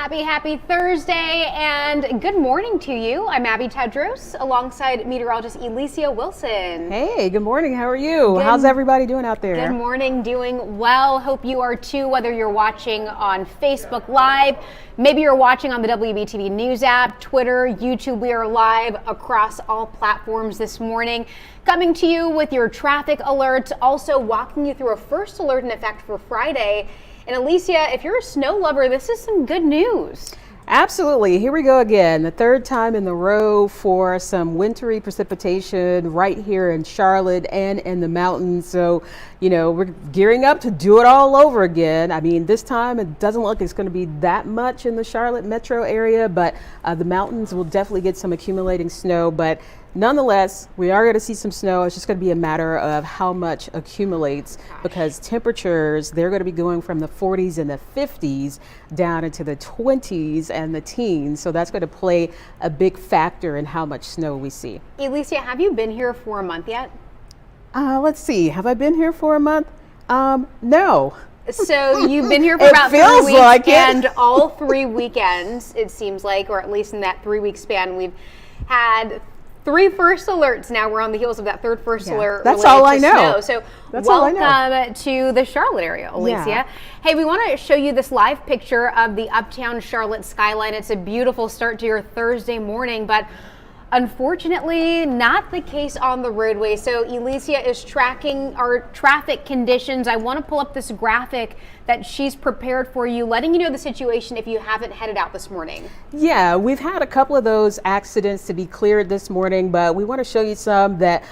Happy Thursday, and good morning to you. I'm Abby Tedros, alongside meteorologist Elissia Wilson. Hey, good morning. How are you? How's everybody doing out there? Good morning, doing well. Hope you are too, whether you're watching on Facebook Live, maybe you're watching on the WBTV News app, Twitter, YouTube. We are live across all platforms this morning. Coming to you with your traffic alerts, also walking you through a first alert in effect for Friday. And Elissia, if you're a snow lover, this is some good news. Absolutely. Here we go again. The third time in the row for some wintry precipitation right here in Charlotte and in the mountains. So, we're gearing up to do it all over again. I mean, this time it doesn't look like it's going to be that much in the Charlotte metro area, but the mountains will definitely get some accumulating snow. But nonetheless, we are going to see some snow. It's just going to be a matter of how much accumulates because temperatures, they're going to be going from the 40s and the 50s down into the 20s and the teens. So that's going to play a big factor in how much snow we see. Elissia, have you been here for a month yet? Let's see. Have I been here for a month? No. So you've been here for about 3 weeks, like and all 3 weekends, it seems like, or at least in that 3-week span, we've had 3 first alerts. Now we're on the heels of that third first alert. That's all I know. Snow. So welcome to the Charlotte area, Elissia. Yeah. Hey, we want to show you this live picture of the uptown Charlotte skyline. It's a beautiful start to your Thursday morning, but unfortunately, not the case on the roadway. So Elissia is tracking our traffic conditions. I want to pull up this graphic that she's prepared for you, letting you know the situation if you haven't headed out this morning. Yeah, we've had a couple of those accidents to be cleared this morning, but we want to show you some that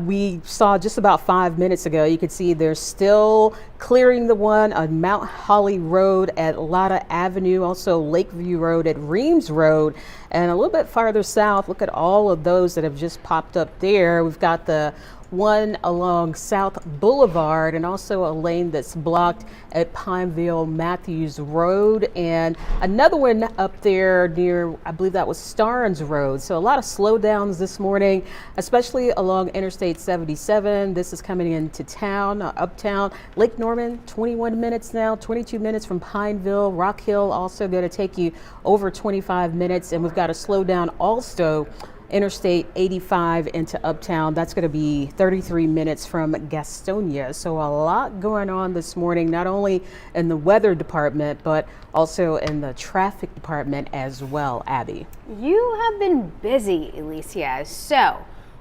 we saw just about 5 minutes ago. You can see they're still clearing the one on Mount Holly Road at Lotta Avenue, also Lakeview Road at Reams Road, and a little bit farther south, look at all of those that have just popped up there. We've got the one along South Boulevard and also a lane that's blocked at Pineville Matthews Road, and another one up there near, I believe that was Starnes Road. So a lot of slowdowns this morning, especially along Interstate 77. This is coming into town, uptown. Lake Norman, 21 minutes now, 22 minutes from Pineville. Rock Hill also going to take you over 25 minutes, and we've got a slowdown also Interstate 85 into Uptown. That's going to be 33 minutes from Gastonia. So a lot going on this morning, not only in the weather department, but also in the traffic department as well, Abby. You have been busy, Elissia. So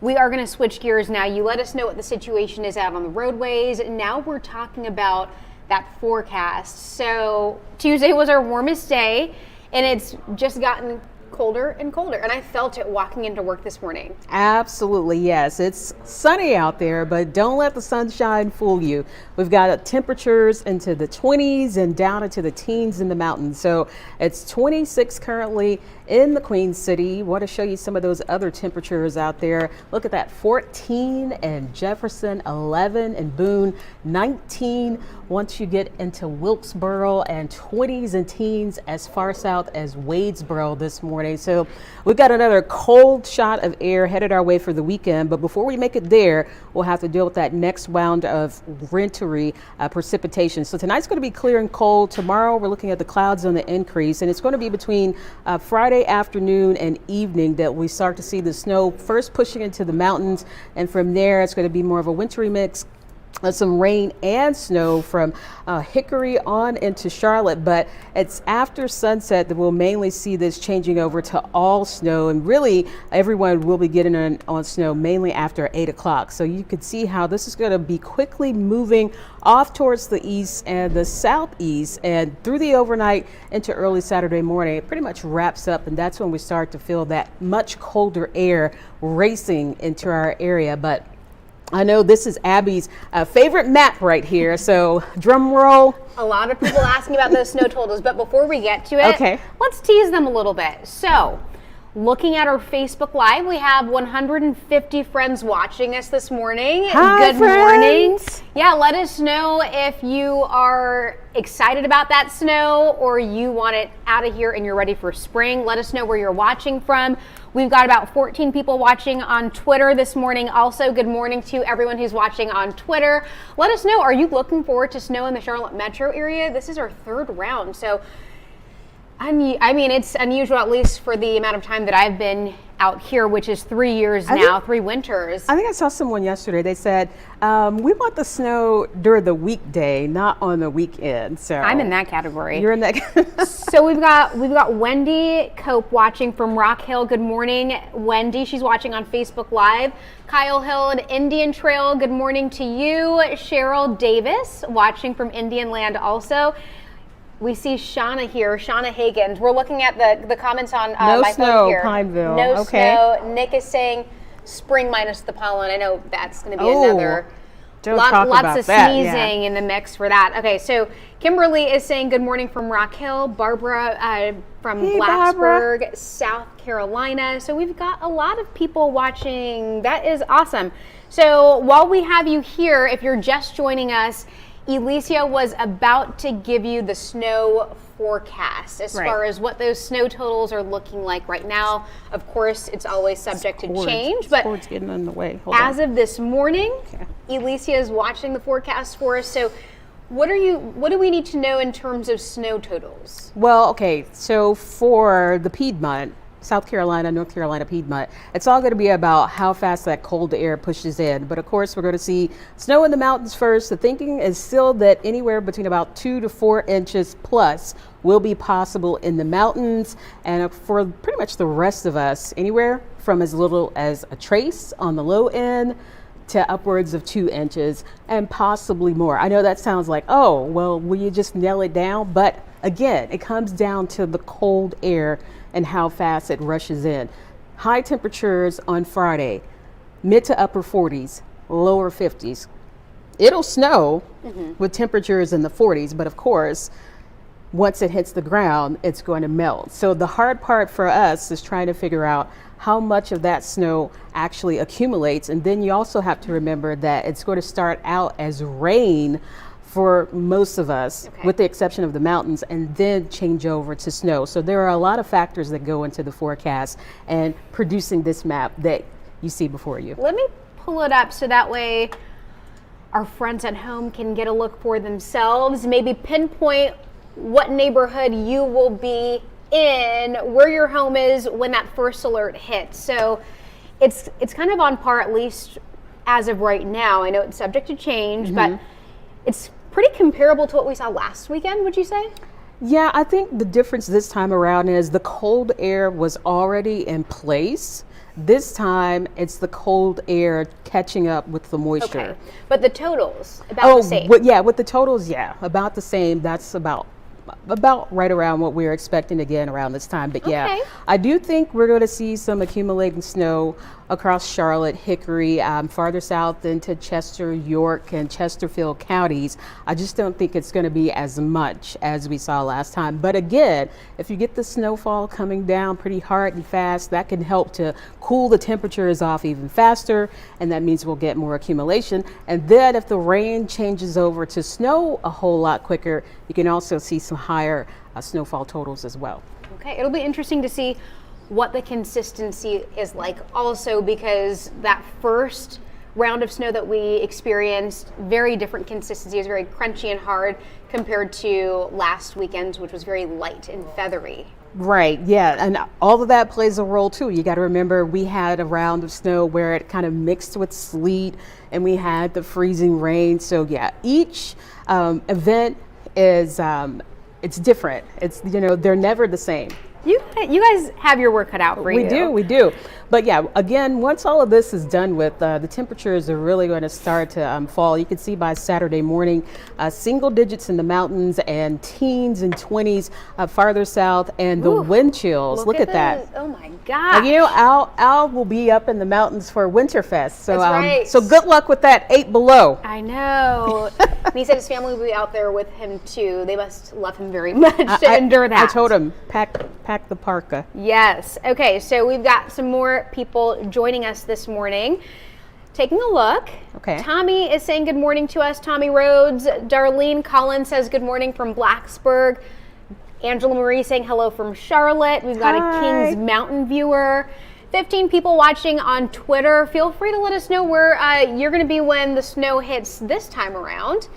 we are going to switch gears now. You let us know what the situation is out on the roadways. Now we're talking about that forecast. So Tuesday was our warmest day, and it's just gotten colder and colder, and I felt it walking into work this morning. Absolutely, yes. It's sunny out there, but don't let the sunshine fool you. We've got temperatures into the 20s and down into the teens in the mountains. So it's 26 currently in the Queen City. Want to show you some of those other temperatures out there. Look at that, 14 in Jefferson, 11 in Boone, 19 once you get into Wilkesboro, and 20s and teens as far south as Wadesboro this morning. So we've got another cold shot of air headed our way for the weekend, but before we make it there, we'll have to deal with that next round of wintry precipitation. So tonight's going to be clear and cold. Tomorrow we're looking at the clouds on the increase, and it's going to be between Friday afternoon and evening that we start to see the snow first pushing into the mountains, and from there it's going to be more of a wintry mix. Some rain and snow from Hickory on into Charlotte, but it's after sunset that we'll mainly see this changing over to all snow, and really everyone will be getting on snow mainly after 8 o'clock. So you can see how this is going to be quickly moving off towards the east and the southeast, and through the overnight into early Saturday morning. It pretty much wraps up, and that's when we start to feel that much colder air racing into our area. But I know this is Abby's favorite map right here, so drum roll. A lot of people asking about those snow totals, but before we get to it, let's tease them a little bit. So, looking at our Facebook Live, we have 150 friends watching us this morning. Hi, Good friends. morning. Yeah, let us know if you are excited about that snow or you want it out of here and you're ready for spring. Let us know where you're watching from. We've got about 14 people watching on Twitter this morning. Also, good morning to everyone who's watching on Twitter. Let us know, are you looking forward to snow in the Charlotte metro area? This is our third round. So I mean, it's unusual, at least for the amount of time that I've been out here, which is 3 years now, 3 winters. I think I saw someone yesterday. They said we want the snow during the weekday, not on the weekend. So I'm in that category. You're in that. So we've got Wendy Cope watching from Rock Hill. Good morning, Wendy. She's watching on Facebook Live. Kyle Hill and Indian Trail. Good morning to you. Cheryl Davis watching from Indian Land also. We see Shauna here, Shauna Hagens. We're looking at the comments on no my snow, phone here. Pineville. No Okay. snow. Nick is saying spring minus the pollen. I know that's going to be another. Lots of sneezing in the mix for that. Okay, so Kimberly is saying good morning from Rock Hill. Barbara from Blacksburg, South Carolina. So we've got a lot of people watching. That is awesome. So while we have you here, if you're just joining us, Elissia was about to give you the snow forecast as far as what those snow totals are looking like right now. Of course, it's always subject to change, but Sport's getting in the way. As of this morning, Elissia is watching the forecast for us. So what do we need to know in terms of snow totals? Well, okay, so for the Piedmont, South Carolina, North Carolina, Piedmont, it's all going to be about how fast that cold air pushes in. But of course, we're going to see snow in the mountains first. The thinking is still that anywhere between about 2 to 4 inches plus will be possible in the mountains. And for pretty much the rest of us, anywhere from as little as a trace on the low end to upwards of 2 inches and possibly more. I know that sounds like, oh, well, will you just nail it down? But again, it comes down to the cold air and how fast it rushes in. High temperatures on Friday, mid to upper 40s, lower 50s. It'll snow with temperatures in the 40s, but of course, once it hits the ground, it's going to melt. So the hard part for us is trying to figure out how much of that snow actually accumulates. And then you also have to remember that it's going to start out as rain for most of us, with the exception of the mountains, and then change over to snow. So there are a lot of factors that go into the forecast and producing this map that you see before you. Let me pull it up so that way our friends at home can get a look for themselves, maybe pinpoint what neighborhood you will be in, where your home is when that first alert hits. So it's kind of on par, at least as of right now. I know it's subject to change, but it's pretty comparable to what we saw last weekend, would you say? Yeah, I think the difference this time around is the cold air was already in place. This time, it's the cold air catching up with the moisture. Okay, but the totals, about the same? With the totals, about the same. That's about right around what we're expecting again around this time. But yeah, I do think we're going to see some accumulating snow across Charlotte, Hickory, farther south into Chester, York, and Chesterfield counties. I just don't think it's going to be as much as we saw last time. But again, if you get the snowfall coming down pretty hard and fast, that can help to cool the temperatures off even faster, and that means we'll get more accumulation. And then if the rain changes over to snow a whole lot quicker, you can also see some higher snowfall totals as well. Okay, it'll be interesting to see what the consistency is like also, because that first round of snow that we experienced, very different consistency. It was very crunchy and hard compared to last weekend's, which was very light and feathery. Right, yeah, and all of that plays a role too. You got to remember we had a round of snow where it kind of mixed with sleet, and we had the freezing rain. So yeah, each event is it's different. It's, they're never the same. You guys have your work cut out for you. We do. But yeah, again, once all of this is done with, the temperatures are really going to start to fall. You can see by Saturday morning, single digits in the mountains and teens and 20s farther south, and the wind chills. Look at that. Oh my God. Al will be up in the mountains for Winterfest. So, that's right. So good luck with that 8 below. I know. And he said his family will be out there with him too. They must love him very much to endure that. I told him, pack the parka. Yes. Okay, so we've got some more people joining us this morning. Taking a look. Okay. Tommy is saying good morning to us. Tommy Rhodes. Darlene Collins says good morning from Blacksburg. Angela Marie saying hello from Charlotte. We've got a Kings Mountain viewer. 15 people watching on Twitter. Feel free to let us know where you're going to be when the snow hits this time around.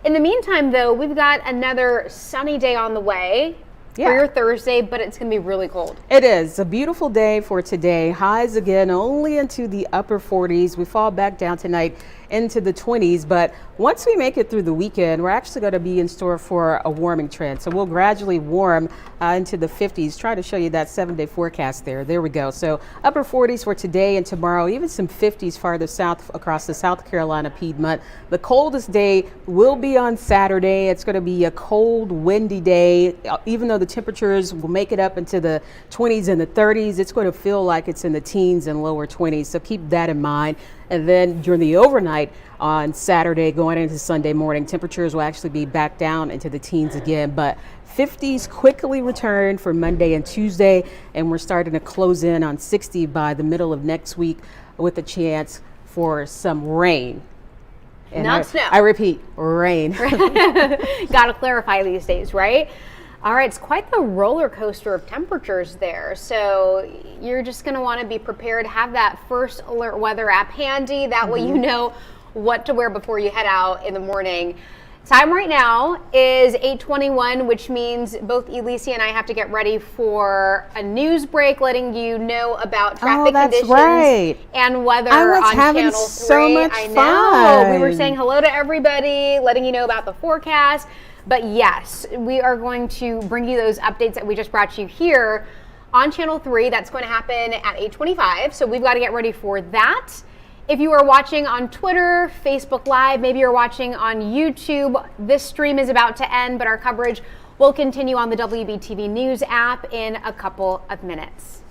In the meantime, though, we've got another sunny day on the way. for your Thursday, but it's going to be really cold. It is a beautiful day for today. Highs again only into the upper 40s. We fall back down tonight into the 20s, but once we make it through the weekend, we're actually going to be in store for a warming trend. So we'll gradually warm into the 50s. Try to show you that 7-day forecast there. There we go. So upper 40s for today and tomorrow, even some 50s farther south across the South Carolina Piedmont. The coldest day will be on Saturday. It's going to be a cold, windy day. Even though the temperatures will make it up into the 20s and the 30s, it's going to feel like it's in the teens and lower 20s. So keep that in mind. And then during the overnight on Saturday going into Sunday morning, temperatures will actually be back down into the teens again. But 50s quickly return for Monday and Tuesday. And we're starting to close in on 60 by the middle of next week with a chance for some rain. And Not snow. I repeat, rain. Got to clarify these days, right? All right, it's quite the roller coaster of temperatures there. So you're just going to want to be prepared. Have that first alert weather app handy. That way you know what to wear before you head out in the morning. Time right now is 8:21, which means both Elissia and I have to get ready for a news break, letting you know about traffic conditions and weather on Channel 3. So much I know. fun. We were saying hello to everybody, letting you know about the forecast. But yes, we are going to bring you those updates that we just brought you here on Channel 3. That's going to happen at 8:25. So we've got to get ready for that. If you are watching on Twitter, Facebook Live, maybe you're watching on YouTube, this stream is about to end, but our coverage will continue on the WBTV News app in a couple of minutes.